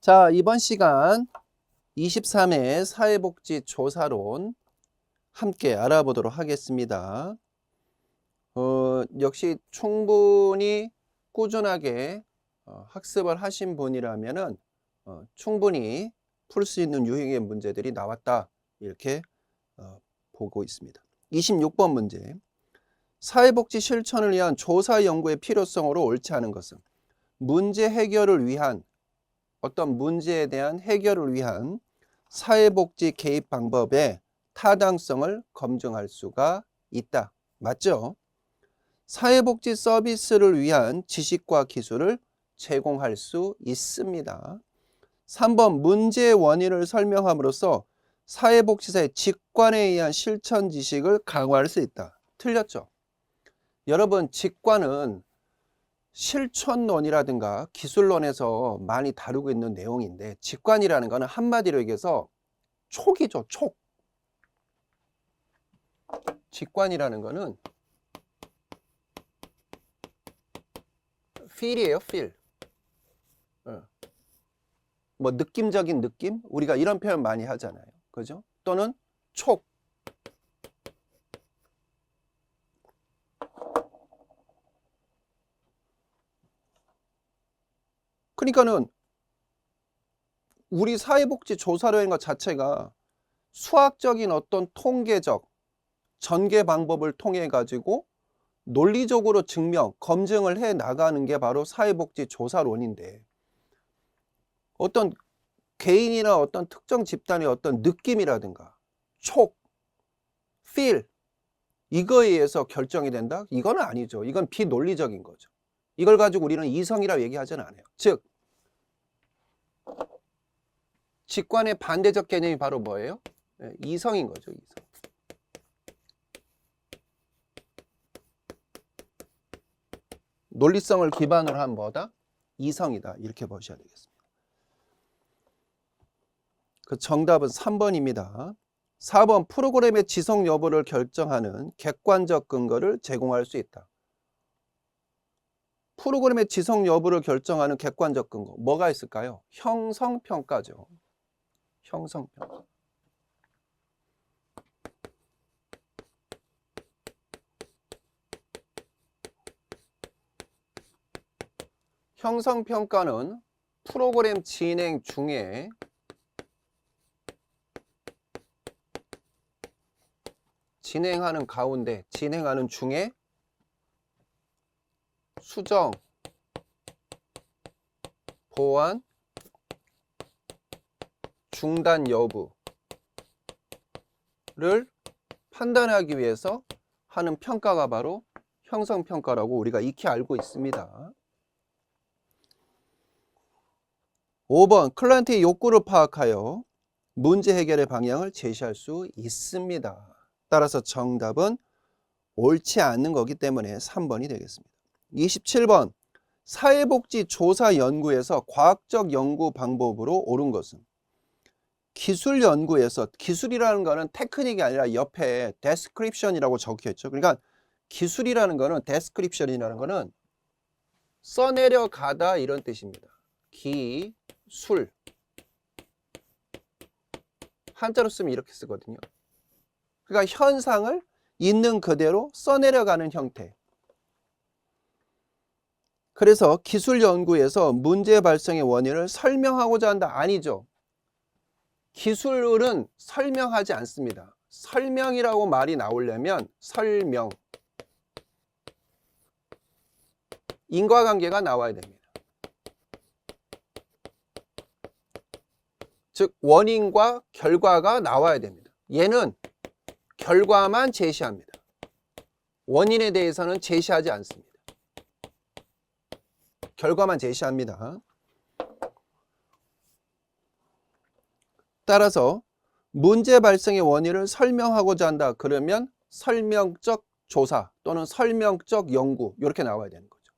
자, 이번 시간 23회 사회복지 조사론 함께 알아보도록 하겠습니다. 역시 충분히 꾸준하게 학습을 하신 분이라면은 충분히 풀 수 있는 유형의 문제들이 나왔다, 이렇게 보고 있습니다. 26번 문제. 사회복지 실천을 위한 조사 연구의 필요성으로 옳지 않은 것은 문제 해결을 위한, 어떤 문제에 대한 해결을 위한 사회복지 개입 방법의 타당성을 검증할 수가 있다. 맞죠? 사회복지 서비스를 위한 지식과 기술을 제공할 수 있습니다. 3번 문제의 원인을 설명함으로써 사회복지사의 직관에 의한 실천 지식을 강화할 수 있다. 틀렸죠? 여러분, 직관은 실천론이라든가 기술론에서 많이 다루고 있는 내용인데, 직관이라는 것은 한마디로 얘기해서 촉이죠, 촉. 직관이라는 것은 feel이에요, feel. 뭐 느낌적인 느낌? 우리가 이런 표현 많이 하잖아요. 그죠? 또는 촉. 그러니까는 우리 사회복지 조사라는 것 자체가 수학적인 어떤 통계적 전개 방법을 통해 가지고 논리적으로 증명, 검증을 해 나가는 게 바로 사회복지 조사론인데, 어떤 개인이나 어떤 특정 집단의 어떤 느낌이라든가 촉, feel, 이거에 의해서 결정이 된다? 이건 아니죠. 이건 비논리적인 거죠. 이걸 가지고 우리는 이성이라고 얘기하지는 않아요. 즉, 직관의 반대적 개념이 바로 뭐예요? 이성인 거죠, 이성. 논리성을 기반으로 한 뭐다? 이성이다. 이렇게 보셔야 되겠습니다. 그 정답은 3번입니다. 4번 프로그램의 지속 여부를 결정하는 객관적 근거를 제공할 수 있다. 프로그램의 지속 여부를 결정하는 객관적 근거, 뭐가 있을까요? 형성평가죠. 형성평가. 형성평가는 프로그램 진행 중에 진행하는 중에 수정, 보완, 중단 여부를 판단하기 위해서 하는 평가가 바로 형성평가라고 우리가 익히 알고 있습니다. 5번 클라이언트의 욕구를 파악하여 문제 해결의 방향을 제시할 수 있습니다. 따라서 정답은 옳지 않는 거기 때문에 3번이 되겠습니다. 27번 사회복지 조사 연구에서 과학적 연구 방법으로 옳은 것은 기술 연구에서, 기술이라는 거는 테크닉이 아니라 옆에 description이라고 적혀 있죠. 그러니까 기술이라는 거는, description이라는 거는 써내려가다 이런 뜻입니다. 기술, 한자로 쓰면 이렇게 쓰거든요. 그러니까 현상을 있는 그대로 써내려가는 형태. 그래서 기술 연구에서 문제 발생의 원인을 설명하고자 한다? 아니죠. 기술은 설명하지 않습니다. 설명이라고 말이 나오려면 설명, 인과관계가 나와야 됩니다. 즉 원인과 결과가 나와야 됩니다. 얘는 결과만 제시합니다. 원인에 대해서는 제시하지 않습니다. 결과만 제시합니다. 따라서 문제 발생의 원인을 설명하고자 한다 그러면 설명적 조사 또는 설명적 연구, 이렇게 나와야 되는 거죠.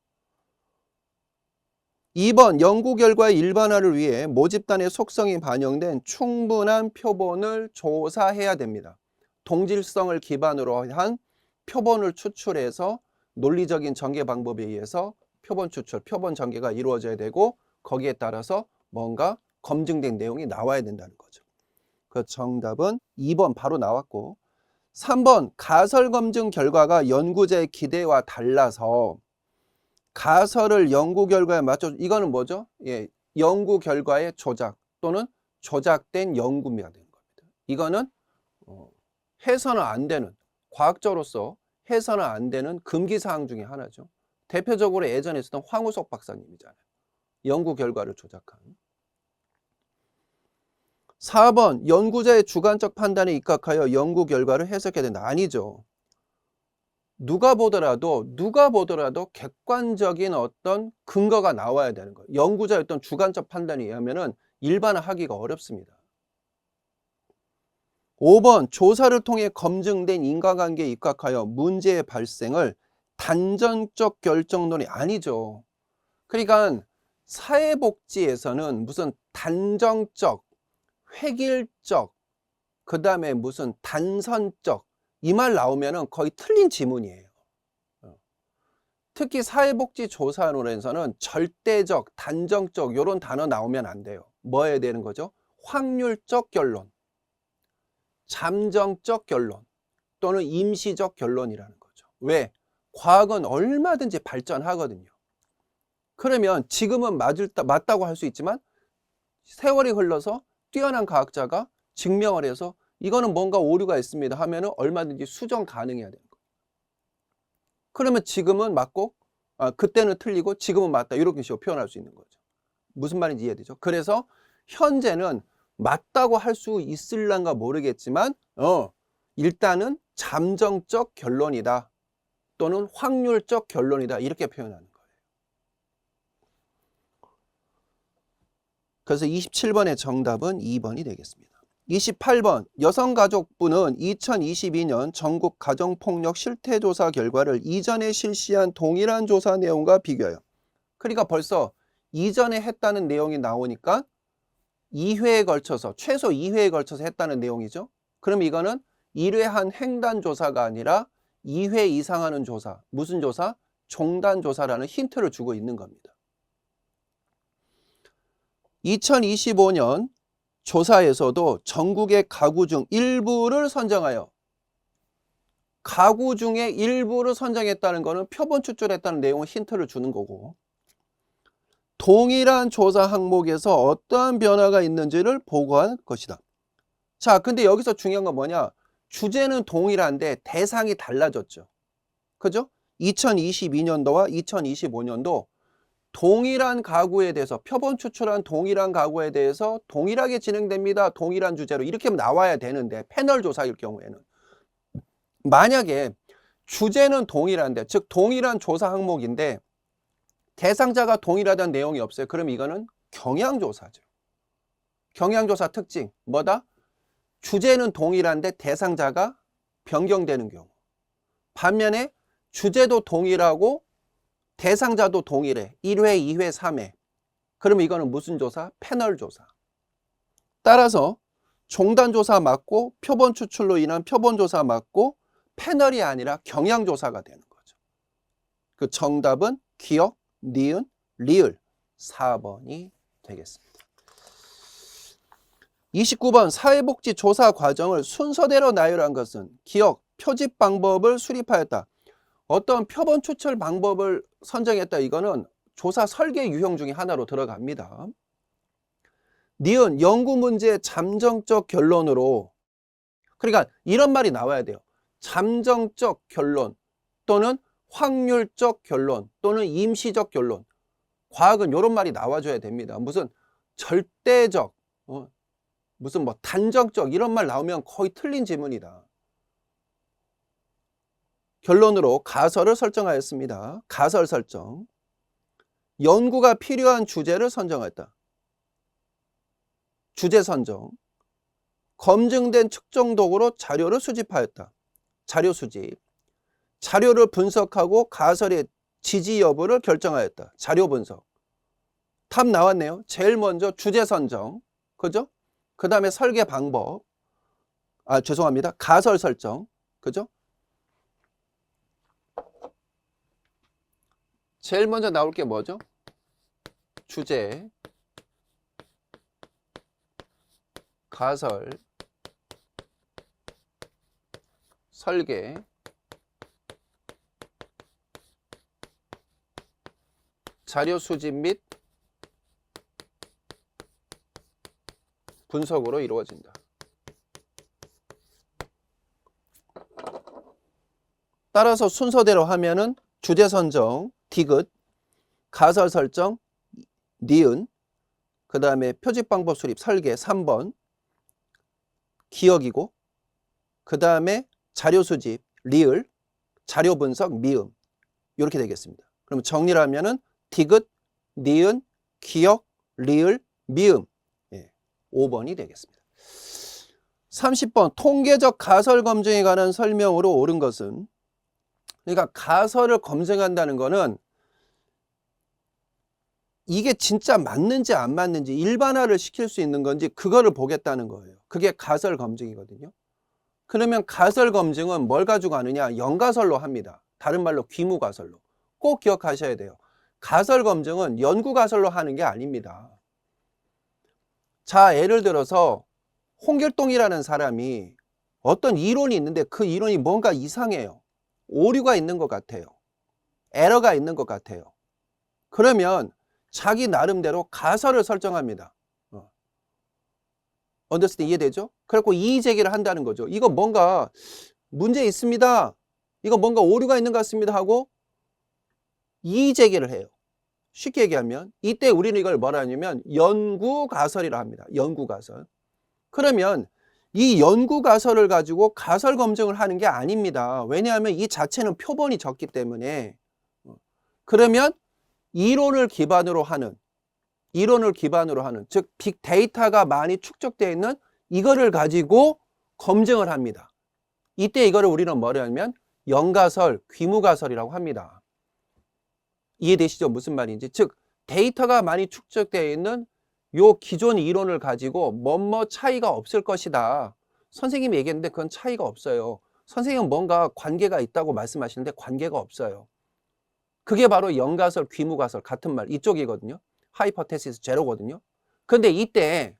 2번 연구 결과의 일반화를 위해 모집단의 속성이 반영된 충분한 표본을 조사해야 됩니다. 동질성을 기반으로 한 표본을 추출해서 논리적인 전개 방법에 의해서 표본 추출, 표본 전개가 이루어져야 되고, 거기에 따라서 뭔가 검증된 내용이 나와야 된다는 거죠. 그 정답은 2번 바로 나왔고, 3번 가설 검증 결과가 연구자의 기대와 달라서 가설을 연구 결과에 맞춰, 이거는 뭐죠? 예, 연구 결과의 조작 또는 조작된 연구가 되는 겁니다. 이거는 해서는 안 되는, 과학자로서 해서는 안 되는 금기사항 중에 하나죠. 대표적으로 예전에 있었던 황우석 박사님이잖아요. 연구 결과를 조작한. 4번 연구자의 주관적 판단에 입각하여 연구 결과를 해석해야 된다. 아니죠. 누가 보더라도 객관적인 어떤 근거가 나와야 되는 거예요. 연구자의 어떤 주관적 판단에 의하면은 일반화하기가 어렵습니다. 5번 조사를 통해 검증된 인과관계에 입각하여 문제의 발생을 단전적 결정론이 아니죠. 그러니까 사회복지에서는 무슨 단정적, 획일적, 그 다음에 무슨 단선적, 이 말 나오면은 거의 틀린 지문이에요. 특히 사회복지조사론에서는 절대적, 단정적 이런 단어 나오면 안 돼요. 뭐 해야 되는 거죠? 확률적 결론, 잠정적 결론 또는 임시적 결론이라는 거죠. 왜? 과학은 얼마든지 발전하거든요. 그러면 지금은 맞다고 할 수 있지만 세월이 흘러서 뛰어난 과학자가 증명을 해서 이거는 뭔가 오류가 있습니다 하면은 얼마든지 수정 가능해야 되는 거예요. 그러면 지금은 맞고 그때는 틀리고 지금은 맞다, 이렇게 식으로 표현할 수 있는 거죠. 무슨 말인지 이해되죠? 그래서 현재는 맞다고 할 수 있을란가 모르겠지만 일단은 잠정적 결론이다 또는 확률적 결론이다, 이렇게 표현하는 거예요. 그래서 27번의 정답은 2번이 되겠습니다. 28번 여성가족부는 2022년 전국 가정폭력 실태조사 결과를 이전에 실시한 동일한 조사 내용과 비교해요. 그러니까 벌써 이전에 했다는 내용이 나오니까 2회에 걸쳐서, 최소 2회에 걸쳐서 했다는 내용이죠. 그럼 이거는 1회 한 횡단조사가 아니라 2회 이상 하는 조사. 무슨 조사? 종단조사라는 힌트를 주고 있는 겁니다. 2025년 조사에서도 전국의 가구 중 일부를 선정하여, 가구 중에 일부를 선정했다는 것은 표본 추출했다는 내용을 힌트를 주는 거고, 동일한 조사 항목에서 어떠한 변화가 있는지를 보고할 것이다. 자, 근데 여기서 중요한 건 뭐냐? 주제는 동일한데 대상이 달라졌죠. 그죠? 2022년도와 2025년도 동일한 가구에 대해서, 표본 추출한 동일한 가구에 대해서 동일하게 진행됩니다. 동일한 주제로 이렇게 나와야 되는데, 패널 조사일 경우에는 만약에 주제는 동일한데, 즉 동일한 조사 항목인데 대상자가 동일하다는 내용이 없어요. 그럼 이거는 경향조사죠. 경향조사 특징 뭐다? 주제는 동일한데 대상자가 변경되는 경우. 반면에 주제도 동일하고 대상자도 동일해. 1회, 2회, 3회. 그럼 이거는 무슨 조사? 패널 조사. 따라서 종단조사 맞고 표본 추출로 인한 표본조사 맞고 패널이 아니라 경향조사가 되는 거죠. 그 정답은 기억, 니은, 리을 4번이 되겠습니다. 29번 사회복지 조사 과정을 순서대로 나열한 것은 기억, 표집 방법을 수립하였다. 어떤 표본 추출 방법을 선정했다. 이거는 조사 설계 유형 중에 하나로 들어갑니다. 니은 연구 문제의 잠정적 결론으로, 그러니까 이런 말이 나와야 돼요. 잠정적 결론 또는 확률적 결론 또는 임시적 결론. 과학은 이런 말이 나와줘야 됩니다. 무슨 절대적, 무슨 뭐 단정적 이런 말 나오면 거의 틀린 지문이다. 결론으로 가설을 설정하였습니다. 가설 설정. 연구가 필요한 주제를 선정했다. 주제 선정. 검증된 측정 도구로 자료를 수집하였다. 자료 수집. 자료를 분석하고 가설의 지지 여부를 결정하였다. 자료 분석. 답 나왔네요. 제일 먼저 주제 선정. 그죠? 그 다음에 설계 방법. 죄송합니다. 가설 설정. 그죠? 제일 먼저 나올 게 뭐죠? 주제, 가설, 설계, 자료 수집 및 분석으로 이루어진다. 따라서 순서대로 하면은 주제 선정, 디귿, 가설 설정, 니은, 그 다음에 표집 방법 수립, 설계 3번, 기억이고, 그 다음에 자료 수집, 리을, 자료 분석, 미음. 이렇게 되겠습니다. 그럼 정리를 하면은 디귿, 니은, 기억, 리을, 미음. 5번이 되겠습니다. 30번 통계적 가설 검증에 관한 설명으로 옳은 것은, 그러니까 가설을 검증한다는 거는 이게 진짜 맞는지 안 맞는지 일반화를 시킬 수 있는 건지 그거를 보겠다는 거예요. 그게 가설 검증이거든요. 그러면 가설 검증은 뭘 가지고 하느냐? 연가설로 합니다. 다른 말로 귀무가설로. 꼭 기억하셔야 돼요. 가설 검증은 연구가설로 하는 게 아닙니다. 자, 예를 들어서 홍길동이라는 사람이 어떤 이론이 있는데 그 이론이 뭔가 이상해요. 오류가 있는 것 같아요. 에러가 있는 것 같아요. 그러면 자기 나름대로 가설을 설정합니다. 언더스탠 이해되죠? 그래갖고 이의 제기를 한다는 거죠. 이거 뭔가 문제 있습니다. 이거 뭔가 오류가 있는 것 같습니다 하고 이의 제기를 해요. 쉽게 얘기하면 이때 우리는 이걸 뭐라 하냐면 연구가설이라 합니다. 연구가설. 그러면 이 연구가설을 가지고 가설 검증을 하는 게 아닙니다. 왜냐하면 이 자체는 표본이 적기 때문에. 그러면 이론을 기반으로 하는, 즉 빅데이터가 많이 축적되어 있는 이거를 가지고 검증을 합니다. 이때 이거를 우리는 뭐라 하냐면 연가설, 귀무가설이라고 합니다. 이해되시죠? 무슨 말인지. 즉 데이터가 많이 축적되어 있는 요 기존 이론을 가지고 뭐뭐 차이가 없을 것이다. 선생님이 얘기했는데 그건 차이가 없어요. 선생님은 뭔가 관계가 있다고 말씀하시는데 관계가 없어요. 그게 바로 연가설, 귀무가설 같은 말 이쪽이거든요. 하이퍼테시스 제로거든요. 근데 이때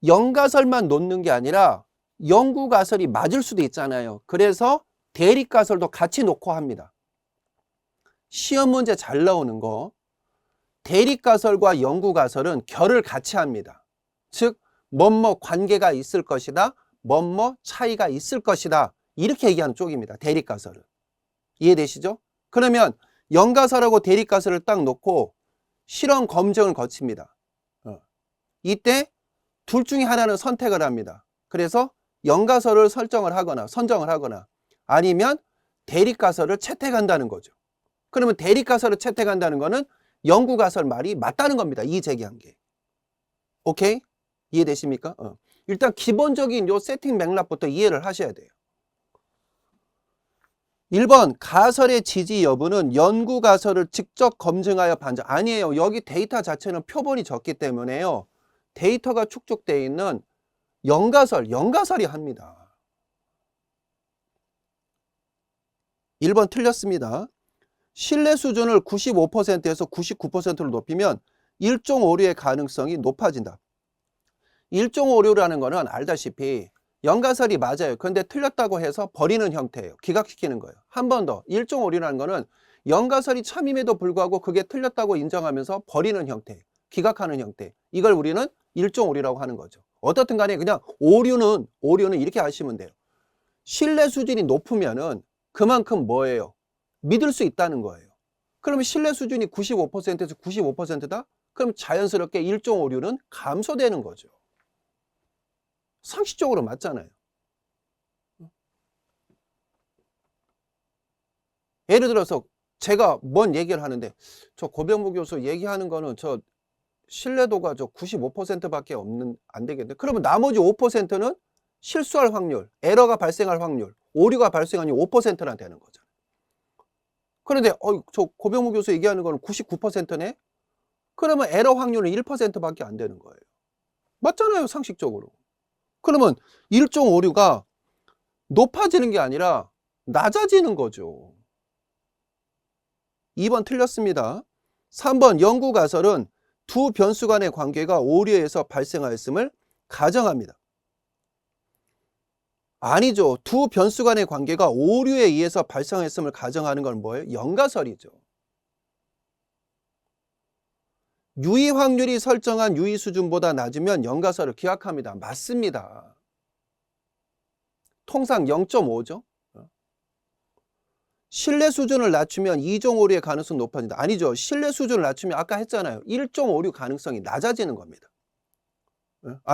연가설만 놓는 게 아니라 연구가설이 맞을 수도 있잖아요. 그래서 대립가설도 같이 놓고 합니다. 시험 문제 잘 나오는 거 대립가설과 연구가설은 결을 같이 합니다. 즉 뭐뭐 관계가 있을 것이다, 뭐뭐 차이가 있을 것이다 이렇게 얘기하는 쪽입니다. 대립가설은. 이해되시죠? 그러면 연가설하고 대립가설을 딱 놓고 실험 검증을 거칩니다. 이때 둘 중에 하나는 선택을 합니다. 그래서 연가설을 설정을 하거나 선정을 하거나 아니면 대립가설을 채택한다는 거죠. 그러면 대립가설을 채택한다는 거는 연구가설 말이 맞다는 겁니다. 이의 제기한 게. 오케이? 이해되십니까? 일단 기본적인 요 세팅 맥락부터 이해를 하셔야 돼요. 1번 가설의 지지 여부는 연구가설을 직접 검증하여 판정. 아니에요. 여기 데이터 자체는 표본이 적기 때문에요. 데이터가 축적되어 있는 연가설이 합니다. 1번 틀렸습니다. 신뢰 수준을 95%에서 99%로 높이면 일종 오류의 가능성이 높아진다. 일종 오류라는 거는 알다시피 연가설이 맞아요. 그런데 틀렸다고 해서 버리는 형태예요. 기각시키는 거예요. 한 번 더. 일종 오류라는 거는 연가설이 참임에도 불구하고 그게 틀렸다고 인정하면서 버리는 형태, 기각하는 형태. 이걸 우리는 일종 오류라고 하는 거죠. 어떻든 간에 그냥 오류는 이렇게 아시면 돼요. 신뢰 수준이 높으면은 그만큼 뭐예요? 믿을 수 있다는 거예요. 그러면 신뢰 수준이 95%에서 95%다? 그럼 자연스럽게 일종 오류는 감소되는 거죠. 상식적으로 맞잖아요. 예를 들어서 제가 뭔 얘기를 하는데 저 고병무 교수 얘기하는 거는 저 신뢰도가 저 95%밖에 안 되겠네. 그러면 나머지 5%는 실수할 확률, 에러가 발생할 확률, 오류가 발생하니 5%나 되는 거잖아요. 그런데 저 고병무 교수 얘기하는 거는 99%네? 그러면 에러 확률은 1%밖에 안 되는 거예요. 맞잖아요, 상식적으로. 그러면 일종 오류가 높아지는 게 아니라 낮아지는 거죠. 2번 틀렸습니다. 3번 연구가설은 두 변수 간의 관계가 오류에 의해서 발생하였음을 가정합니다. 아니죠. 두 변수 간의 관계가 오류에 의해서 발생했음을 가정하는 건 뭐예요? 연가설이죠. 유의 확률이 설정한 유의 수준보다 낮으면 연가설을 기각합니다. 맞습니다. 통상 0.5죠. 신뢰 수준을 낮추면 2종 오류의 가능성이 높아진다. 아니죠. 신뢰 수준을 낮추면 아까 했잖아요. 1종 오류 가능성이 낮아지는 겁니다.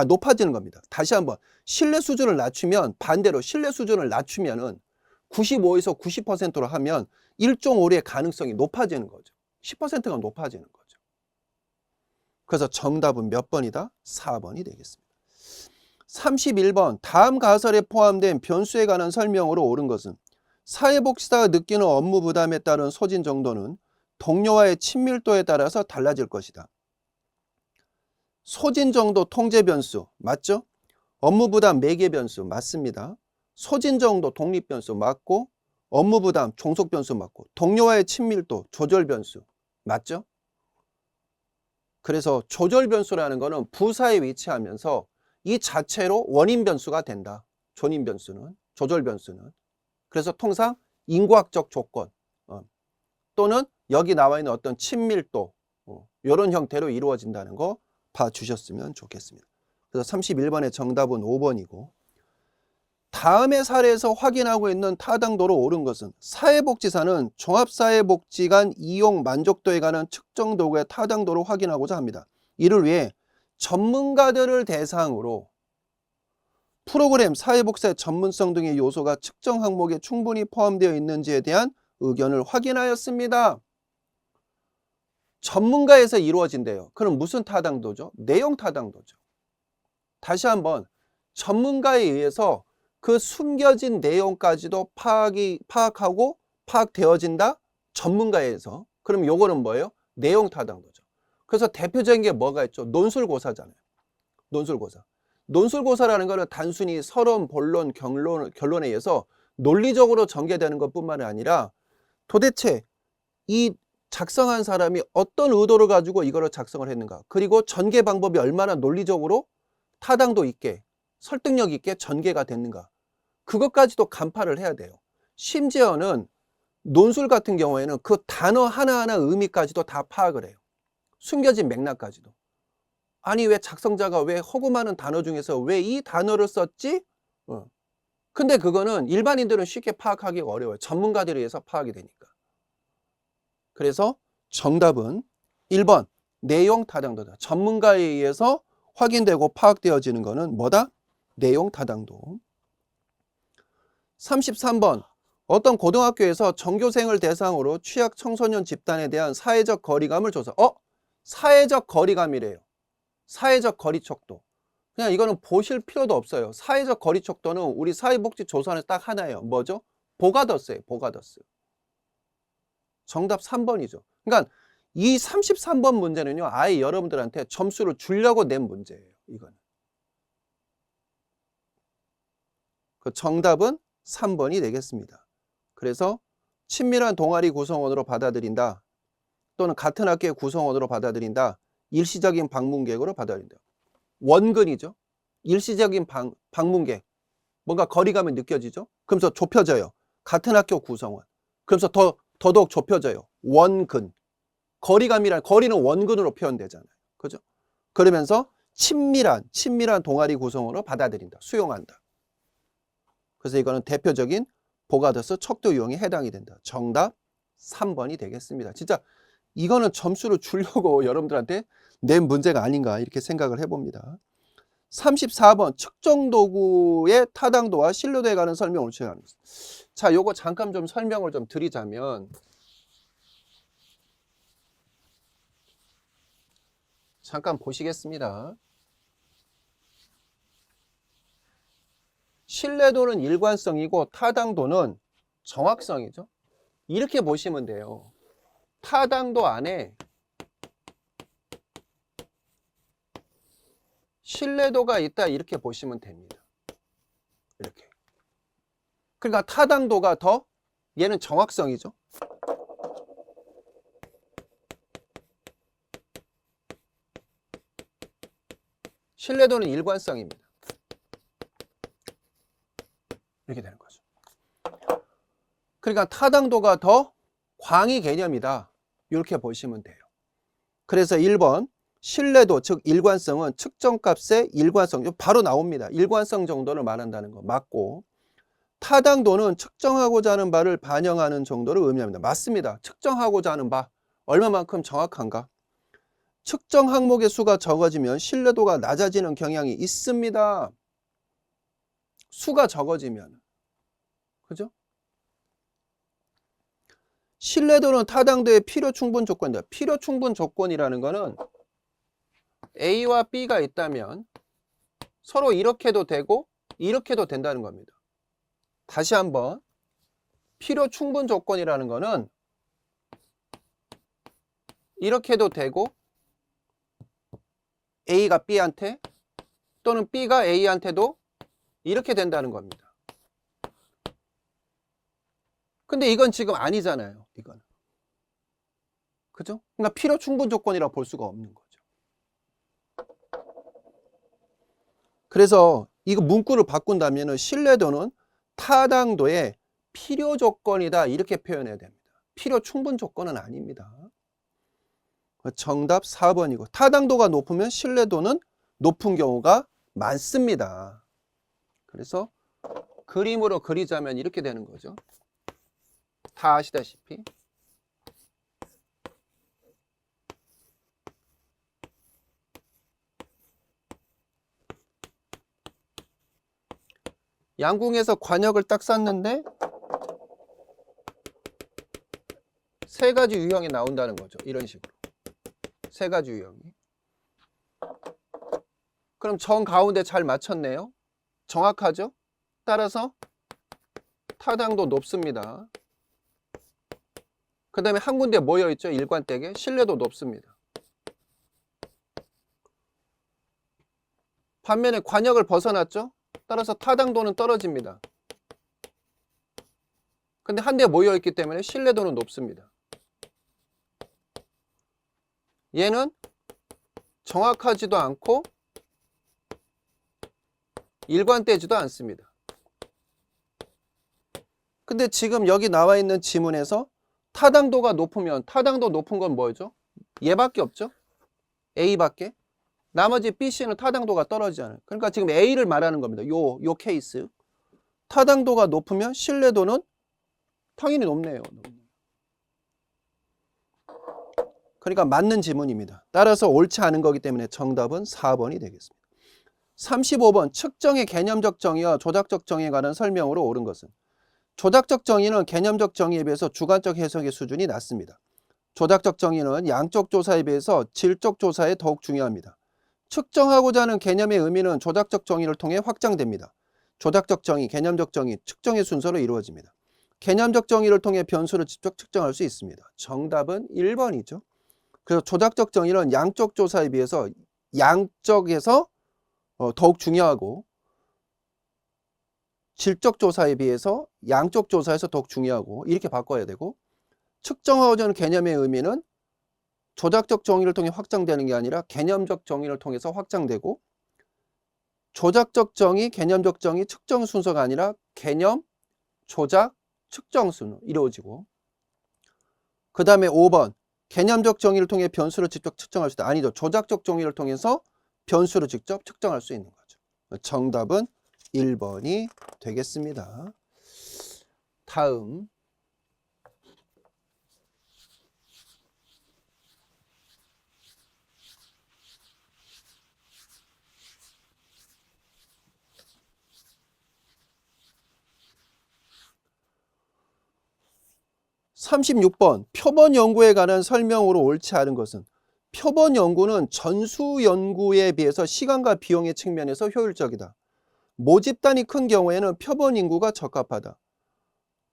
높아지는 겁니다. 다시 한번 신뢰 수준을 낮추면 반대로 신뢰 수준을 낮추면은 95에서 90%로 하면 1종 오류의 가능성이 높아지는 거죠. 10%가 높아지는 거죠. 그래서 정답은 몇 번이다? 4번이 되겠습니다. 31번 다음 가설에 포함된 변수에 관한 설명으로 옳은 것은 사회복지사가 느끼는 업무 부담에 따른 소진 정도는 동료와의 친밀도에 따라서 달라질 것이다. 소진 정도 통제 변수 맞죠? 업무 부담 매개 변수 맞습니다. 소진 정도 독립 변수 맞고 업무 부담 종속 변수 맞고 동료와의 친밀도 조절 변수 맞죠? 그래서 조절 변수라는 거는 부사에 위치하면서 이 자체로 원인 변수가 된다. 존인 변수는 조절 변수는. 그래서 통상 인과학적 조건 또는 여기 나와 있는 어떤 친밀도 이런 형태로 이루어진다는 거 봐주셨으면 좋겠습니다. 그래서 31번의 정답은 5번이고 다음의 사례에서 확인하고 있는 타당도로 옳은 것은 사회복지사는 종합사회복지관 이용 만족도에 관한 측정 도구의 타당도를 확인하고자 합니다. 이를 위해 전문가들을 대상으로 프로그램, 사회복지사의 전문성 등의 요소가 측정 항목에 충분히 포함되어 있는지에 대한 의견을 확인하였습니다. 전문가에서 이루어진대요. 그럼 무슨 타당도죠? 내용 타당도죠. 다시 한번 전문가에 의해서 그 숨겨진 내용까지도 파악하고 파악되어진다? 전문가에서. 그럼 요거는 뭐예요? 내용 타당도죠. 그래서 대표적인 게 뭐가 있죠? 논술고사잖아요. 논술고사. 논술고사라는 거는 단순히 서론, 본론, 결론에 의해서 논리적으로 전개되는 것뿐만 아니라 도대체 이 작성한 사람이 어떤 의도를 가지고 이거를 작성을 했는가, 그리고 전개 방법이 얼마나 논리적으로 타당도 있게 설득력 있게 전개가 됐는가, 그것까지도 간파를 해야 돼요. 심지어는 논술 같은 경우에는 그 단어 하나하나 의미까지도 다 파악을 해요. 숨겨진 맥락까지도. 아니 왜 작성자가 왜 허구 많은 단어 중에서 왜 이 단어를 썼지? 근데 그거는 일반인들은 쉽게 파악하기가 어려워요. 전문가들에 의해서 파악이 되니까. 그래서 정답은 1번 내용 타당도다. 전문가에 의해서 확인되고 파악되어지는 것은 뭐다? 내용 타당도. 33번 어떤 고등학교에서 전교생을 대상으로 취약 청소년 집단에 대한 사회적 거리감을 조사. 사회적 거리감이래요. 사회적 거리척도. 그냥 이거는 보실 필요도 없어요. 사회적 거리척도는 우리 사회복지조사는 딱 하나예요. 뭐죠? 보가더스예요. 보가더스. 정답 3번이죠. 그러니까 이 33번 문제는요, 아예 여러분들한테 점수를 주려고 낸 문제예요. 이거는. 그 정답은 3번이 되겠습니다. 그래서 친밀한 동아리 구성원으로 받아들인다, 또는 같은 학교의 구성원으로 받아들인다, 일시적인 방문객으로 받아들인다. 원근이죠. 일시적인 방문객. 뭔가 거리감이 느껴지죠. 그러면서 좁혀져요. 같은 학교 구성원. 그러면서 더더욱 좁혀져요. 원근. 거리감이란, 거리는 원근으로 표현되잖아요. 그죠? 그러면서 친밀한 동아리 구성원으로 받아들인다. 수용한다. 그래서 이거는 대표적인 보가더스 척도 유형에 해당이 된다. 정답 3번이 되겠습니다. 진짜 이거는 점수를 주려고 여러분들한테 낸 문제가 아닌가 이렇게 생각을 해봅니다. 34번 측정 도구의 타당도와 신뢰도에 관한 설명을 제시합니다. 자, 요거 잠깐 좀 설명을 좀 드리자면, 잠깐 보시겠습니다. 신뢰도는 일관성이고 타당도는 정확성이죠. 이렇게 보시면 돼요. 타당도 안에 신뢰도가 있다 이렇게 보시면 됩니다. 이렇게. 그러니까 타당도가 더, 얘는 정확성이죠. 신뢰도는 일관성입니다. 이렇게 되는 거죠. 그러니까 타당도가 더 광의 개념이다. 이렇게 보시면 돼요. 그래서 1번 신뢰도 즉 일관성은 측정값의 일관성, 바로 나옵니다. 일관성 정도를 말한다는 거 맞고, 타당도는 측정하고자 하는 바를 반영하는 정도를 의미합니다. 맞습니다. 측정하고자 하는 바 얼마만큼 정확한가? 측정 항목의 수가 적어지면 신뢰도가 낮아지는 경향이 있습니다. 수가 적어지면. 그죠? 신뢰도는 타당도의 필요 충분 조건이다. 필요 충분 조건이라는 거는 A와 B가 있다면 서로 이렇게도 되고 이렇게도 된다는 겁니다. 다시 한번, 필요 충분 조건이라는 거는 이렇게도 되고 A가 B한테 또는 B가 A한테도 이렇게 된다는 겁니다. 근데 이건 지금 아니잖아요. 이건. 그죠? 그러니까 필요 충분 조건이라고 볼 수가 없는 거죠. 그래서 이거 문구를 바꾼다면 신뢰도는 타당도의 필요 조건이다. 이렇게 표현해야 됩니다. 필요 충분 조건은 아닙니다. 정답 4번이고, 타당도가 높으면 신뢰도는 높은 경우가 많습니다. 그래서 그림으로 그리자면 이렇게 되는 거죠. 다 아시다시피. 양궁에서 관역을 딱 쐈는데 세 가지 유형이 나온다는 거죠. 이런 식으로. 세 가지 유형이. 그럼 정 가운데 잘 맞췄네요. 정확하죠? 따라서 타당도 높습니다. 그 다음에 한 군데 모여있죠. 일관되게. 신뢰도 높습니다. 반면에 관역을 벗어났죠. 따라서 타당도는 떨어집니다. 근데 한 대 모여있기 때문에 신뢰도는 높습니다. 얘는 정확하지도 않고 일관되지도 않습니다. 근데 지금 여기 나와 있는 지문에서 타당도가 높으면, 타당도 높은 건 뭐죠? 얘밖에 없죠? A밖에. 나머지 B, C는 타당도가 떨어지잖아요. 그러니까 지금 A를 말하는 겁니다. 요 케이스. 타당도가 높으면 신뢰도는 당연히 높네요. 그러니까 맞는 지문입니다. 따라서 옳지 않은 거기 때문에 정답은 4번이 되겠습니다. 35번 측정의 개념적 정의와 조작적 정의에 관한 설명으로 옳은 것은, 조작적 정의는 개념적 정의에 비해서 주관적 해석의 수준이 낮습니다. 조작적 정의는 양적 조사에 비해서 질적 조사에 더욱 중요합니다. 측정하고자 하는 개념의 의미는 조작적 정의를 통해 확장됩니다. 조작적 정의, 개념적 정의, 측정의 순서로 이루어집니다. 개념적 정의를 통해 변수를 직접 측정할 수 있습니다. 정답은 1번이죠. 그래서 조작적 정의는 양적 조사에 비해서 양적에서 더욱 중요하고, 질적 조사에 비해서 양적 조사에서 더욱 중요하고, 이렇게 바꿔야 되고, 측정하고자 하는 개념의 의미는 조작적 정의를 통해 확장되는 게 아니라 개념적 정의를 통해서 확장되고, 조작적 정의, 개념적 정의, 측정 순서가 아니라 개념, 조작, 측정 순으로 이루어지고, 그 다음에 5번 개념적 정의를 통해 변수를 직접 측정할 수 있다. 아니죠. 조작적 정의를 통해서 변수를 직접 측정할 수 있는 거죠. 정답은 1번이 되겠습니다. 다음 36번 표본 연구에 관한 설명으로 옳지 않은 것은, 표본 연구는 전수 연구에 비해서 시간과 비용의 측면에서 효율적이다. 모집단이 큰 경우에는 표본 인구가 적합하다.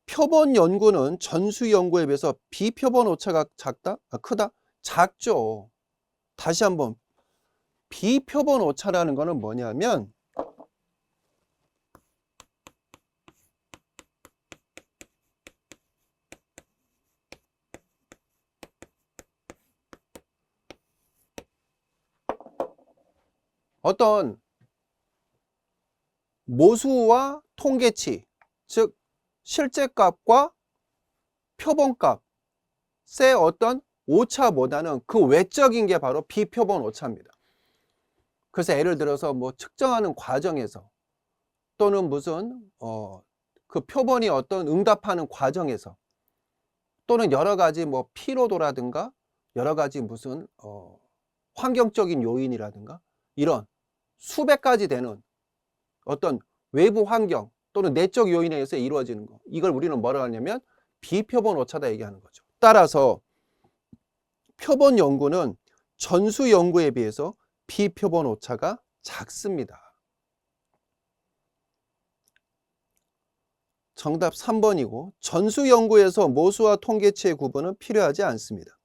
표본 연구는 전수 연구에 비해서 비표본 오차가 작다? 크다? 작죠. 다시 한번, 비표본 오차라는 거는 뭐냐면 어떤 모수와 통계치, 즉 실제값과 표본값의 어떤 오차보다는 그 외적인 게 바로 비표본 오차입니다. 그래서 예를 들어서 뭐 측정하는 과정에서 또는 무슨 그 표본이 어떤 응답하는 과정에서 또는 여러 가지 뭐 피로도라든가 여러 가지 무슨 환경적인 요인이라든가 이런 수백 가지 되는 어떤 외부 환경 또는 내적 요인에 의해서 이루어지는 거, 이걸 우리는 뭐라고 하냐면 비표본 오차다 얘기하는 거죠. 따라서 표본 연구는 전수 연구에 비해서 비표본 오차가 작습니다. 정답 3번이고 전수 연구에서 모수와 통계치의 구분은 필요하지 않습니다.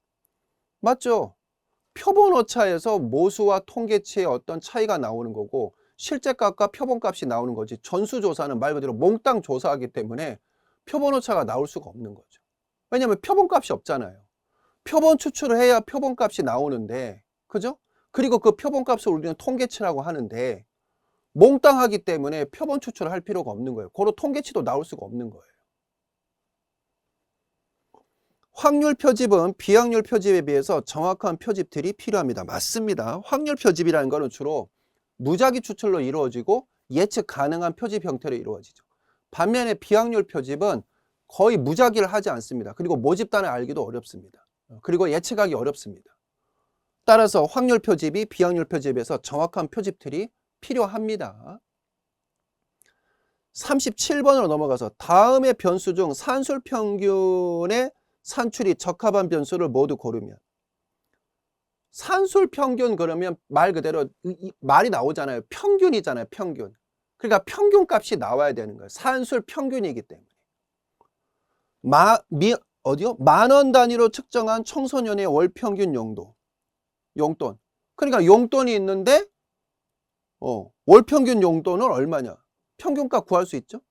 맞죠? 표본 오차에서 모수와 통계치의 어떤 차이가 나오는 거고 실제값과 표본값이 나오는 거지, 전수조사는 말 그대로 몽땅 조사하기 때문에 표본 오차가 나올 수가 없는 거죠. 왜냐하면 표본값이 없잖아요. 표본 추출을 해야 표본값이 나오는데, 그죠? 그리고 그 표본값을 우리는 통계치라고 하는데 몽땅 하기 때문에 표본 추출을 할 필요가 없는 거예요. 고로 통계치도 나올 수가 없는 거예요. 확률 표집은 비확률 표집에 비해서 정확한 표집들이 필요합니다. 맞습니다. 확률 표집이라는 것은 주로 무작위 추출로 이루어지고 예측 가능한 표집 형태로 이루어지죠. 반면에 비확률 표집은 거의 무작위를 하지 않습니다. 그리고 모집단을 알기도 어렵습니다. 그리고 예측하기 어렵습니다. 따라서 확률 표집이 비확률 표집에서 정확한 표집들이 필요합니다. 37번으로 넘어가서 다음의 변수 중 산술 평균의 산출이 적합한 변수를 모두 고르면. 산술 평균 그러면 말 그대로 말이 나오잖아요. 평균이잖아요. 평균. 그러니까 평균 값이 나와야 되는 거예요. 산술 평균이기 때문에. 어디요? 만원 단위로 측정한 청소년의 월 평균 용돈. 그러니까 용돈이 있는데 월 평균 용돈은 얼마냐? 평균값 구할 수 있죠?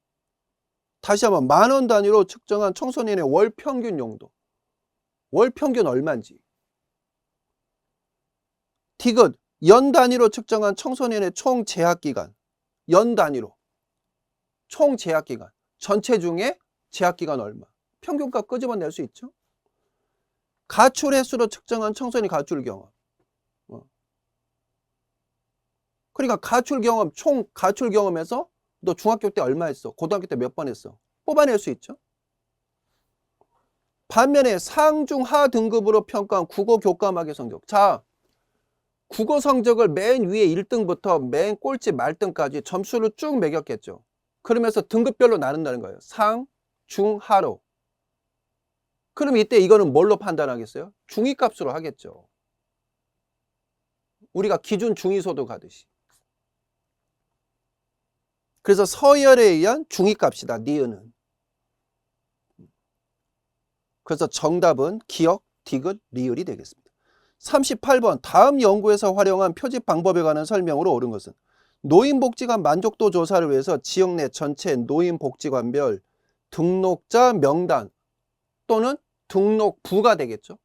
다시 한번 만원 단위로 측정한 청소년의 월 평균 용돈. 월 평균 얼마인지. 디귿, 연 단위로 측정한 청소년의 총 재학기간. 연 단위로. 총 재학기간. 전체 중에 재학기간 얼마. 평균값 끄집어낼 수 있죠? 가출 횟수로 측정한 청소년 가출 경험. 그러니까 가출 경험, 총 가출 경험에서 너 중학교 때 얼마 했어? 고등학교 때 몇 번 했어? 뽑아낼 수 있죠? 반면에 상중하 등급으로 평가한 국어 교과목의 성적. 자, 국어 성적을 맨 위에 1등부터 맨 꼴찌 말등까지 점수를 쭉 매겼겠죠. 그러면서 등급별로 나눈다는 거예요. 상, 중, 하로. 그럼 이때 이거는 뭘로 판단하겠어요? 중위값으로 하겠죠. 우리가 기준 중위소득 하듯이. 그래서 서열에 의한 중위값이다. 니은은. 그래서 정답은 기역, 디귿, 리을이 되겠습니다. 38번 다음 연구에서 활용한 표집 방법에 관한 설명으로 옳은 것은 노인복지관 만족도 조사를 위해서 지역 내 전체 노인복지관별 등록자 명단 또는 등록부가 되겠죠.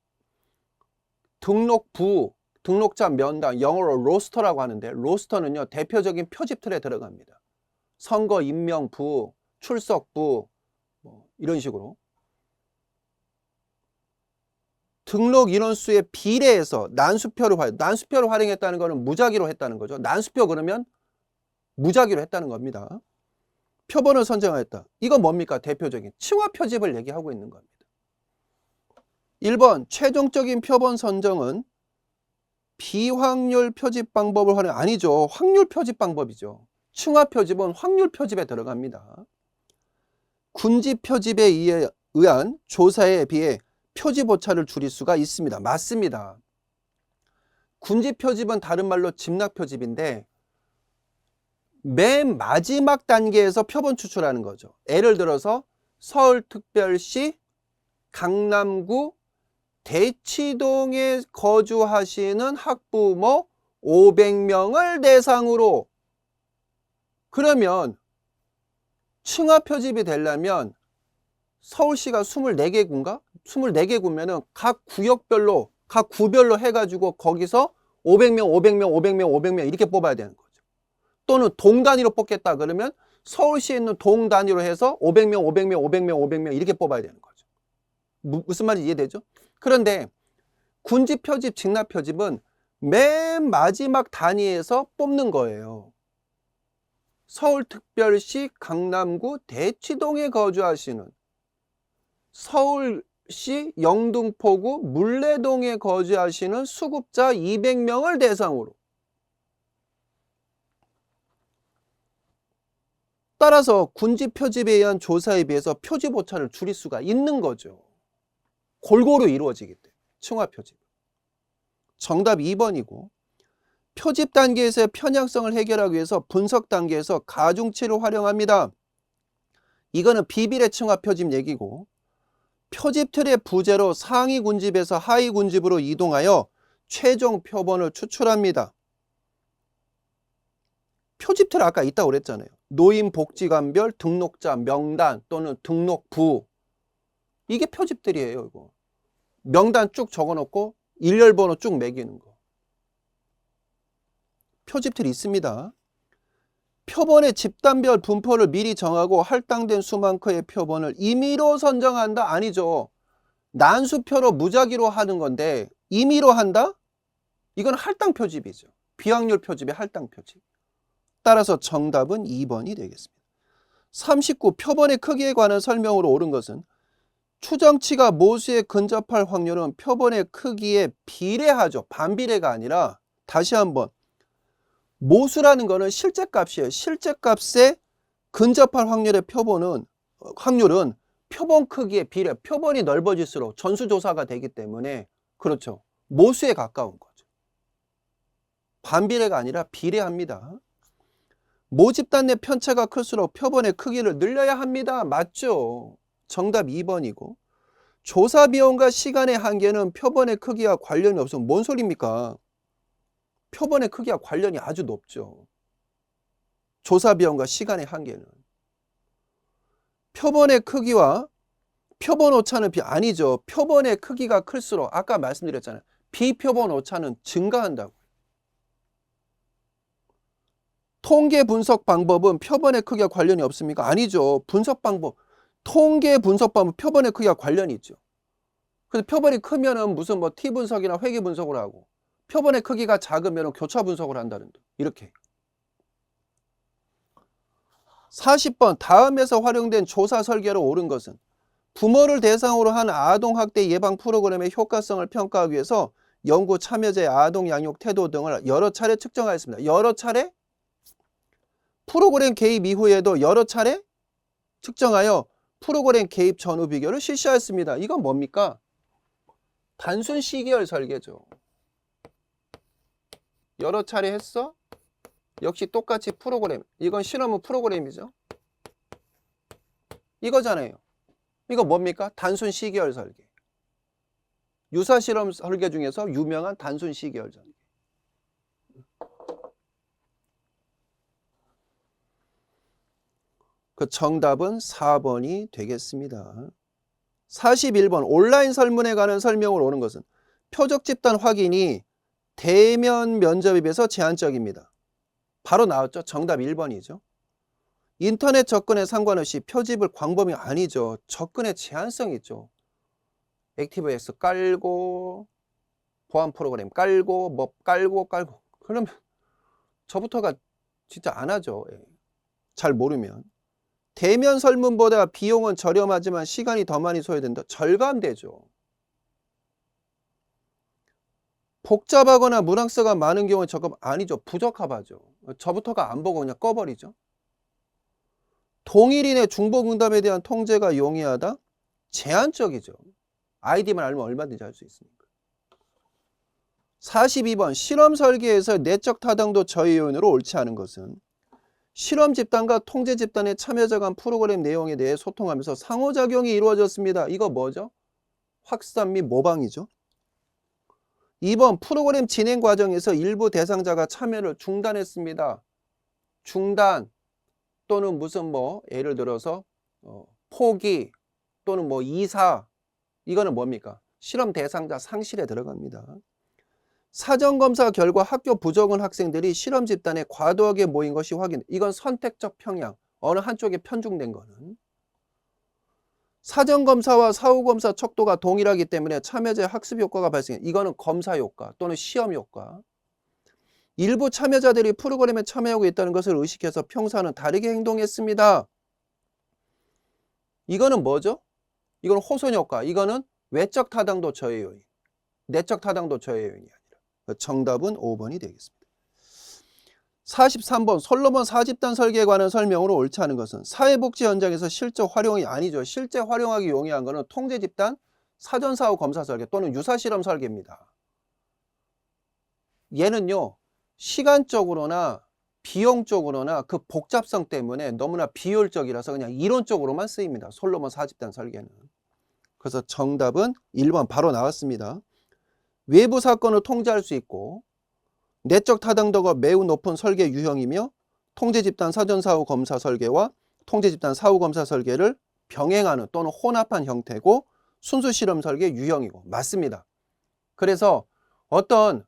등록부, 등록자 명단, 영어로 로스터라고 하는데 로스터는요 대표적인 표집틀에 들어갑니다. 선거 임명부, 출석부 이런 식으로 등록 인원수의 비례해서 난수표를 활용했다는 것은 무작위로 했다는 거죠. 난수표 그러면 무작위로 했다는 겁니다. 표본을 선정하였다. 이건 뭡니까? 대표적인 층화 표집을 얘기하고 있는 겁니다. 1번 최종적인 표본 선정은 비확률 표집 방법을 활용 아니죠. 확률 표집 방법이죠. 층화 표집은 확률 표집에 들어갑니다. 군지 표집에 의한 조사에 비해 표집 오차를 줄일 수가 있습니다. 맞습니다. 군지 표집은 다른 말로 집락 표집인데 맨 마지막 단계에서 표본 추출하는 거죠. 예를 들어서 서울특별시 강남구 대치동에 거주하시는 학부모 500명을 대상으로, 그러면 층화 표집이 되려면 서울시가 24개 구인가? 24개 구면은 각 구역별로, 각 구별로 해가지고 거기서 500명, 500명, 500명, 500명 이렇게 뽑아야 되는 거죠. 또는 동 단위로 뽑겠다 그러면 서울시에 있는 동 단위로 해서 500명, 500명, 500명, 500명 이렇게 뽑아야 되는 거죠. 무슨 말인지 이해되죠? 그런데 군집, 표집, 직납, 표집은 맨 마지막 단위에서 뽑는 거예요. 서울특별시 강남구 대치동에 거주하시는, 서울시 영등포구 물레동에 거주하시는 수급자 200명을 대상으로. 따라서 군집, 표집에 의한 조사에 비해서 표집 오차를 줄일 수가 있는 거죠. 골고루 이루어지기 때문에 층화 표집. 정답 2번이고, 표집 단계에서의 편향성을 해결하기 위해서 분석 단계에서 가중치를 활용합니다. 이거는 비비례 층화 표집 얘기고, 표집 틀의 부재로 상위 군집에서 하위 군집으로 이동하여 최종 표본을 추출합니다. 표집 틀 아까 있다고 그랬잖아요. 노인복지관별 등록자 명단 또는 등록부, 이게 표집들이에요. 이거 명단 쭉 적어놓고 일렬번호 쭉 매기는 거. 표집틀이 있습니다. 표본의 집단별 분포를 미리 정하고 할당된 수만큼의 표본을 임의로 선정한다? 아니죠. 난수표로 무작위로 하는 건데 임의로 한다? 이건 할당 표집이죠. 비확률 표집의 할당 표집. 따라서 정답은 2번이 되겠습니다. 39. 표본의 크기에 관한 설명으로 옳은 것은 추정치가 모수에 근접할 확률은 표본의 크기에 비례하죠. 반비례가 아니라, 다시 한번, 모수라는 것은 실제 값이에요. 실제 값에 근접할 확률은 표본 크기에 비례, 표본이 넓어질수록 전수조사가 되기 때문에, 그렇죠, 모수에 가까운 거죠. 반비례가 아니라 비례합니다. 모집단 내 편차가 클수록 표본의 크기를 늘려야 합니다. 맞죠? 정답 2번이고, 조사 비용과 시간의 한계는 표본의 크기와 관련이 없으면 뭔 소리입니까? 표본의 크기와 관련이 아주 높죠. 조사 비용과 시간의 한계는. 표본의 크기와 표본 오차는 아니죠. 표본의 크기가 클수록, 아까 말씀드렸잖아요. 비표본 오차는 증가한다고. 통계 분석 방법은 표본의 크기와 관련이 없습니까? 아니죠. 분석 방법, 통계 분석 방법 표본의 크기와 관련이 있죠. 그래서 표본이 크면은 무슨 뭐 T 분석이나 회귀 분석을 하고, 표본의 크기가 작으면 교차 분석을 한다는 등, 이렇게. 40번, 다음에서 활용된 조사 설계로 옳은 것은 부모를 대상으로 한 아동학대 예방 프로그램의 효과성을 평가하기 위해서 연구 참여자의 아동 양육 태도 등을 여러 차례 측정하였습니다. 여러 차례? 프로그램 개입 이후에도 여러 차례 측정하여 프로그램 개입 전후 비교를 실시하였습니다. 이건 뭡니까? 단순 시계열 설계죠. 여러 차례 했어? 역시 똑같이 프로그램. 이건 실험은 프로그램이죠. 이거잖아요. 이거 뭡니까? 단순 시계열 설계. 유사 실험 설계 중에서 유명한 단순 시계열 설계. 그 정답은 4번이 되겠습니다. 41번, 온라인 설문에 관한 설명을 옳은 것은 표적 집단 확인이 대면 면접에 비해서 제한적입니다. 바로 나왔죠. 정답 1번이죠. 인터넷 접근에 상관없이 표집을 광범위 아니죠. 접근에 제한성이 있죠. 액티브엑스 깔고, 보안 프로그램 깔고, 뭐 깔고. 그러면 저부터가 진짜 안 하죠. 잘 모르면. 대면 설문보다 비용은 저렴하지만 시간이 더 많이 소요된다. 절감되죠. 복잡하거나 문항서가 많은 경우에 적금 아니죠. 부적합하죠. 저부터가 안 보고 그냥 꺼버리죠. 동일인의 중복응답에 대한 통제가 용이하다? 제한적이죠. 아이디만 알면 얼마든지 할 수 있으니까. 42번, 실험 설계에서 내적 타당도 저해 요인으로 옳지 않은 것은 실험 집단과 통제 집단의 참여자 간 프로그램 내용에 대해 소통하면서 상호작용이 이루어졌습니다. 이거 뭐죠? 확산 및 모방이죠. 2번, 프로그램 진행 과정에서 일부 대상자가 참여를 중단했습니다. 중단 또는 무슨 뭐 예를 들어서 포기 또는 뭐 이사, 이거는 뭡니까? 실험 대상자 상실에 들어갑니다. 사전검사 결과 학교 부적응 학생들이 실험 집단에 과도하게 모인 것이 확인. 이건 선택적 평양. 어느 한쪽에 편중된 거는. 사전검사와 사후검사 척도가 동일하기 때문에 참여자의 학습 효과가 발생해. 이거는 검사 효과 또는 시험 효과. 일부 참여자들이 프로그램에 참여하고 있다는 것을 의식해서 평소와는 다르게 행동했습니다. 이거는 뭐죠? 이건 호손 효과. 이거는 외적 타당도 저해 요인. 내적 타당도 저해 요인이 아니라. 정답은 5번이 되겠습니다. 43번 솔로몬 4집단 설계에 관한 설명으로 옳지 않은 것은 사회복지 현장에서 실제 활용이 아니죠. 실제 활용하기 용이한 것은 통제집단 사전사후 검사 설계 또는 유사실험 설계입니다. 얘는요. 시간적으로나 비용적으로나 그 복잡성 때문에 너무나 비효율적이라서 그냥 이론적으로만 쓰입니다. 솔로몬 4집단 설계는. 그래서 정답은 1번 바로 나왔습니다. 외부 사건을 통제할 수 있고 내적 타당도가 매우 높은 설계 유형이며 통제집단 사전사후 검사 설계와 통제집단 사후검사 설계를 병행하는 또는 혼합한 형태고 순수실험 설계 유형이고 맞습니다. 그래서 어떤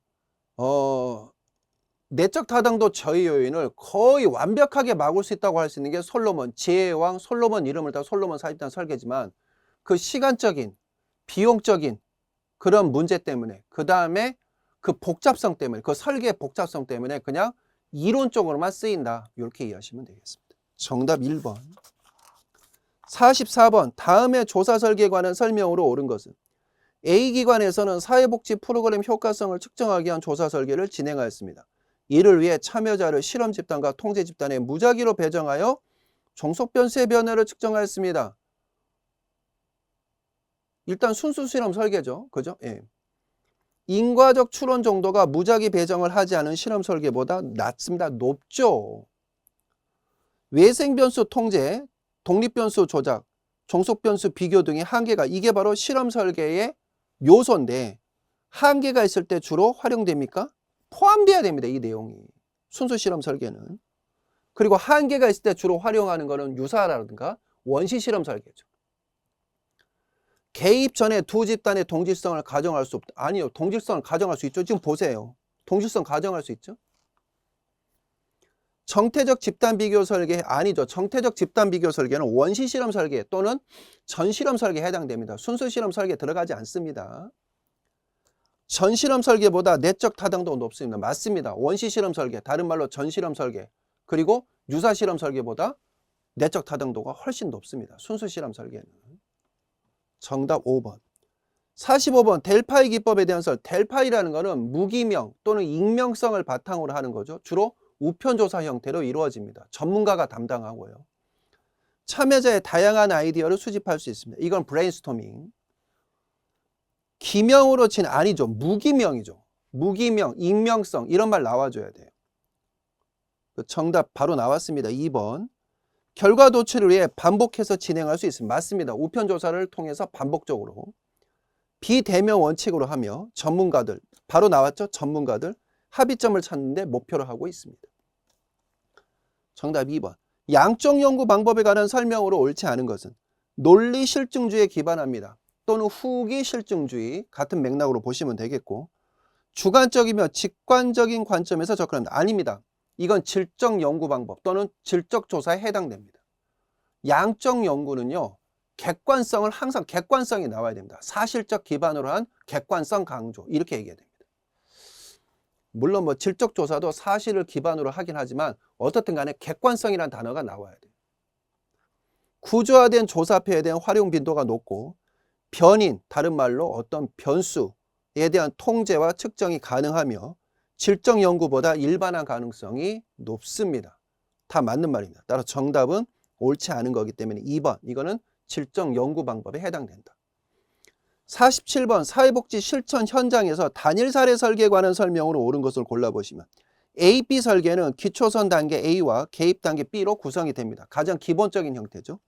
내적 타당도 저해 요인을 거의 완벽하게 막을 수 있다고 할 수 있는 게 솔로몬, 지혜의 왕, 솔로몬 이름을 따 솔로몬 4집단 설계지만 그 시간적인, 비용적인 그런 문제 때문에 그 다음에 그 복잡성 때문에 그 설계의 복잡성 때문에 그냥 이론적으로만 쓰인다. 이렇게 이해하시면 되겠습니다. 정답 1번. 44번 다음의 조사 설계에 관한 설명으로 옳은 것은 A기관에서는 사회복지 프로그램 효과성을 측정하기 위한 조사 설계를 진행하였습니다. 이를 위해 참여자를 실험집단과 통제집단에 무작위로 배정하여 종속변수의 변화를 측정하였습니다. 일단 순수 실험 설계죠. 그죠? 예. 인과적 추론 정도가 무작위 배정을 하지 않은 실험 설계보다 낮습니다. 높죠. 외생변수 통제, 독립변수 조작, 종속변수 비교 등의 한계가 이게 바로 실험 설계의 요소인데 한계가 있을 때 주로 활용됩니까? 포함돼야 됩니다. 이 내용이. 순수 실험 설계는. 그리고 한계가 있을 때 주로 활용하는 것은 유사라든가 원시 실험 설계죠. 개입 전에 두 집단의 동질성을 가정할 수 없다. 아니요. 동질성을 가정할 수 있죠. 지금 보세요. 동질성 가정할 수 있죠. 정태적 집단 비교 설계 아니죠. 정태적 집단 비교 설계는 원시 실험 설계 또는 전실험 설계에 해당됩니다. 순수 실험 설계 들어가지 않습니다. 전실험 설계보다 내적 타당도가 높습니다. 맞습니다. 원시 실험 설계, 다른 말로 전실험 설계, 그리고 유사 실험 설계보다 내적 타당도가 훨씬 높습니다. 순수 실험 설계는. 정답 5번. 45번 델파이 기법에 대한 설. 델파이라는 것은 무기명 또는 익명성을 바탕으로 하는 거죠. 주로 우편조사 형태로 이루어집니다. 전문가가 담당하고요. 참여자의 다양한 아이디어를 수집할 수 있습니다. 이건 브레인스토밍. 기명으로 친 아니죠. 무기명이죠. 무기명, 익명성 이런 말 나와줘야 돼요. 정답 바로 나왔습니다. 2번. 결과 도출을 위해 반복해서 진행할 수 있습니다. 맞습니다. 우편조사를 통해서 반복적으로 비대면 원칙으로 하며 전문가들, 바로 나왔죠. 전문가들 합의점을 찾는 데 목표로 하고 있습니다. 정답 2번. 양적 연구 방법에 관한 설명으로 옳지 않은 것은 논리 실증주의에 기반합니다. 또는 후기 실증주의 같은 맥락으로 보시면 되겠고 주관적이며 직관적인 관점에서 접근합니다. 아닙니다. 이건 질적 연구 방법 또는 질적 조사에 해당됩니다. 양적 연구는요. 객관성을 항상 객관성이 나와야 됩니다. 사실적 기반으로 한 객관성 강조 이렇게 얘기해야 됩니다. 물론 뭐 질적 조사도 사실을 기반으로 하긴 하지만 어떻든 간에 객관성이라는 단어가 나와야 돼요. 구조화된 조사표에 대한 활용 빈도가 높고 변인, 다른 말로 어떤 변수에 대한 통제와 측정이 가능하며 질적 연구보다 일반화 가능성이 높습니다. 다 맞는 말입니다. 따라서 정답은 옳지 않은 거기 때문에 2번 이거는 질적 연구 방법에 해당된다. 47번 사회복지 실천 현장에서 단일 사례 설계에 관한 설명으로 옳은 것을 골라보시면 A, B 설계는 기초선 단계 A와 개입 단계 B로 구성이 됩니다. 가장 기본적인 형태죠.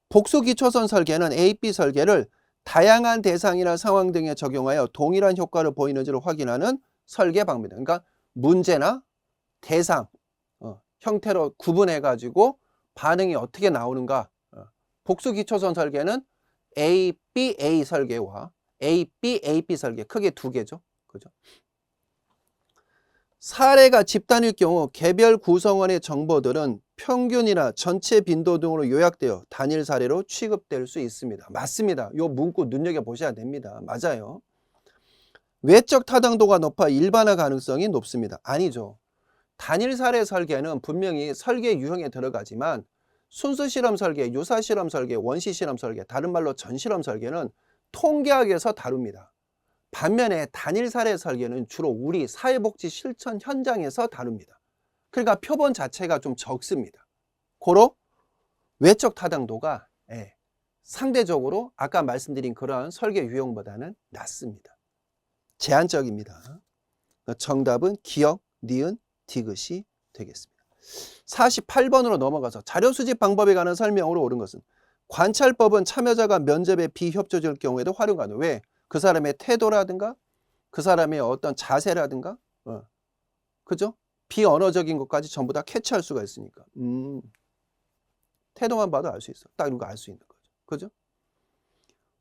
복수 기초선 설계는 A, B 설계를 다양한 대상이나 상황 등에 적용하여 동일한 효과를 보이는지를 확인하는 설계 방법입니다. 그러니까 문제나 대상 형태로 구분해 가지고 반응이 어떻게 나오는가. 복수 기초선 설계는 A, B, A 설계와 A, B, A, B 설계 크게 두 개죠. 그죠? 사례가 집단일 경우 개별 구성원의 정보들은 평균이나 전체 빈도 등으로 요약되어 단일 사례로 취급될 수 있습니다. 맞습니다. 이 문구 눈여겨보셔야 됩니다. 맞아요. 외적 타당도가 높아 일반화 가능성이 높습니다. 아니죠. 단일 사례 설계는 분명히 설계 유형에 들어가지만 순수 실험 설계, 유사 실험 설계, 원시 실험 설계, 다른 말로 전실험 설계는 통계학에서 다룹니다. 반면에 단일 사례 설계는 주로 우리 사회복지 실천 현장에서 다룹니다. 그러니까 표본 자체가 좀 적습니다. 고로 외적 타당도가 상대적으로 아까 말씀드린 그러한 설계 유형보다는 낮습니다. 제한적입니다. 정답은 기역, 니은, 디귿이 되겠습니다. 48번으로 넘어가서 자료 수집 방법에 관한 설명으로 옳은 것은 관찰법은 참여자가 면접에 비협조적일 경우에도 활용 가능. 왜? 그 사람의 태도라든가 그 사람의 어떤 자세라든가 그죠? 비언어적인 것까지 전부 다 캐치할 수가 있으니까 태도만 봐도 알 수 있어. 딱 이런 거 알 수 있는 거죠. 그죠?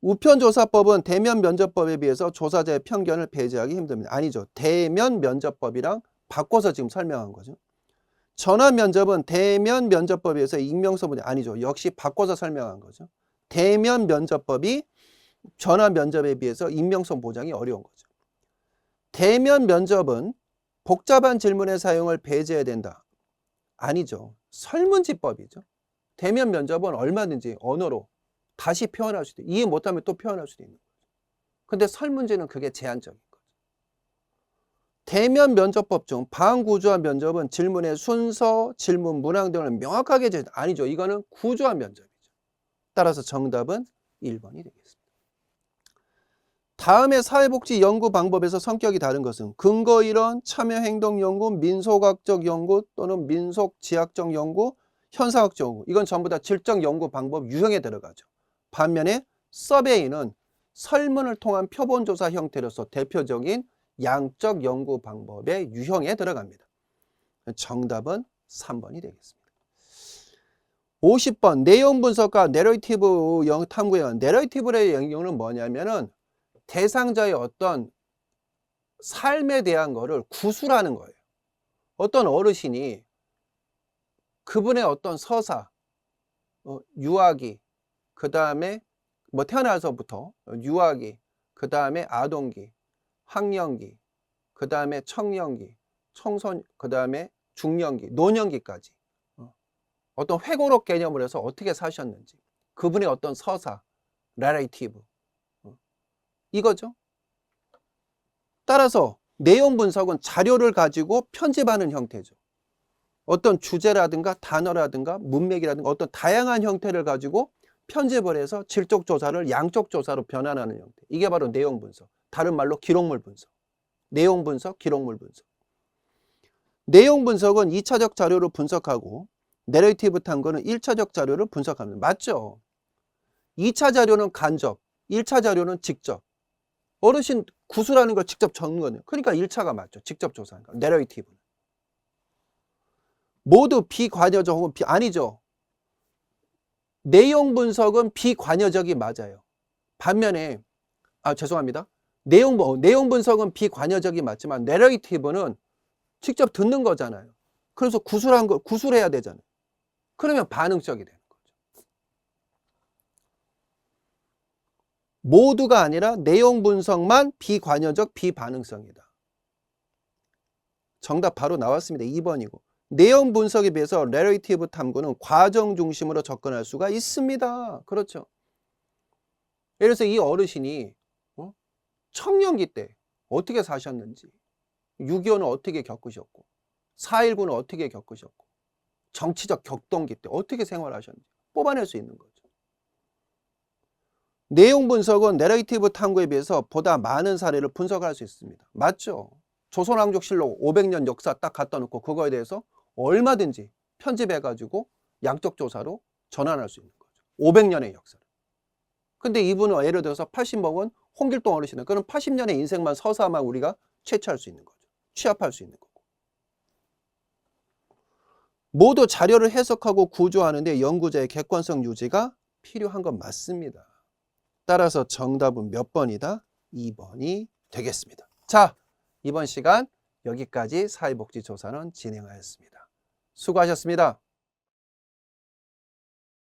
우편조사법은 대면 면접법에 비해서 조사자의 편견을 배제하기 힘듭니다. 아니죠. 대면 면접법이랑 바꿔서 지금 설명한 거죠. 전화 면접은 대면 면접법에 비해서 익명성 문제 아니죠. 역시 바꿔서 설명한 거죠. 대면 면접법이 전화 면접에 비해서 익명성 보장이 어려운 거죠. 대면 면접은 복잡한 질문의 사용을 배제해야 된다. 아니죠. 설문지법이죠. 대면 면접은 얼마든지 언어로 다시 표현할 수도 있고 이해 못하면 또 표현할 수도 있는 거죠. 근데 설문지는 그게 제한적인 거죠. 대면 면접법 중 반구조화 면접은 질문의 순서, 질문 문항 등을 명확하게 아니죠. 이거는 구조화 면접이죠. 따라서 정답은 1번이 되겠습니다. 다음의 사회복지 연구 방법에서 성격이 다른 것은 근거이론, 참여행동 연구, 민속학적 연구 또는 민속지학적 연구, 현상학적 연구. 이건 전부 다 질적 연구 방법 유형에 들어가죠. 반면에 서베이는 설문을 통한 표본조사 형태로서 대표적인 양적 연구 방법의 유형에 들어갑니다. 정답은 3번이 되겠습니다. 50번 내용 분석과 내러티브 탐구의 내러티브의 영역은 뭐냐면은 대상자의 어떤 삶에 대한 거를 구술하는 거예요. 어떤 어르신이 그분의 어떤 서사, 유아기, 그 다음에 뭐 태어나서부터 유아기, 그 다음에 아동기, 학령기, 그 다음에 청년기, 청소년, 그 다음에 중년기, 노년기까지 어떤 회고록 개념을 해서 어떻게 사셨는지 그분의 어떤 서사, 나레이티브 이거죠. 따라서 내용 분석은 자료를 가지고 편집하는 형태죠. 어떤 주제라든가 단어라든가 문맥이라든가 어떤 다양한 형태를 가지고 편집을 해서 질적 조사를 양적 조사로 변환하는 형태. 이게 바로 내용 분석. 다른 말로 기록물 분석. 내용 분석, 기록물 분석. 내용 분석은 2차적 자료를 분석하고 내러티브 탐구는 1차적 자료를 분석합니다. 맞죠? 2차 자료는 간접, 1차 자료는 직접. 어르신 구술하는 걸 직접 적는 거네요. 그러니까 1차가 맞죠. 직접 조사하는 거. 내러티브는. 모두 비관여적 혹은 아니죠. 내용 분석은 비관여적이 맞아요. 반면에 죄송합니다. 내용 분석은 비관여적이 맞지만 내러티브는 직접 듣는 거잖아요. 그래서 구술한 거 구술해야 되잖아요. 그러면 반응적이 되는 거죠. 모두가 아니라 내용 분석만 비관여적 비반응성이다. 정답 바로 나왔습니다. 2번이고. 내용 분석에 비해서 내러티브 탐구는 과정 중심으로 접근할 수가 있습니다. 그렇죠. 예를 들어서 이 어르신이 청년기 때 어떻게 사셨는지 6.25는 어떻게 겪으셨고 4.19는 어떻게 겪으셨고 정치적 격동기 때 어떻게 생활하셨는지 뽑아낼 수 있는 거죠. 내용 분석은 내러티브 탐구에 비해서 보다 많은 사례를 분석할 수 있습니다. 맞죠? 조선왕족실록 500년 역사 딱 갖다 놓고 그거에 대해서 얼마든지 편집해가지고 양적 조사로 전환할 수 있는 거죠. 500년의 역사를. 근데 이분은 예를 들어서 80먹은 홍길동 어르신은 그럼 80년의 인생만 서사만 우리가 채취할 수 있는 거죠. 취합할 수 있는 거고. 모두 자료를 해석하고 구조하는데 연구자의 객관성 유지가 필요한 건 맞습니다. 따라서 정답은 몇 번이다? 2번이 되겠습니다. 자, 이번 시간 여기까지 사회복지조사는 진행하였습니다. 수고하셨습니다.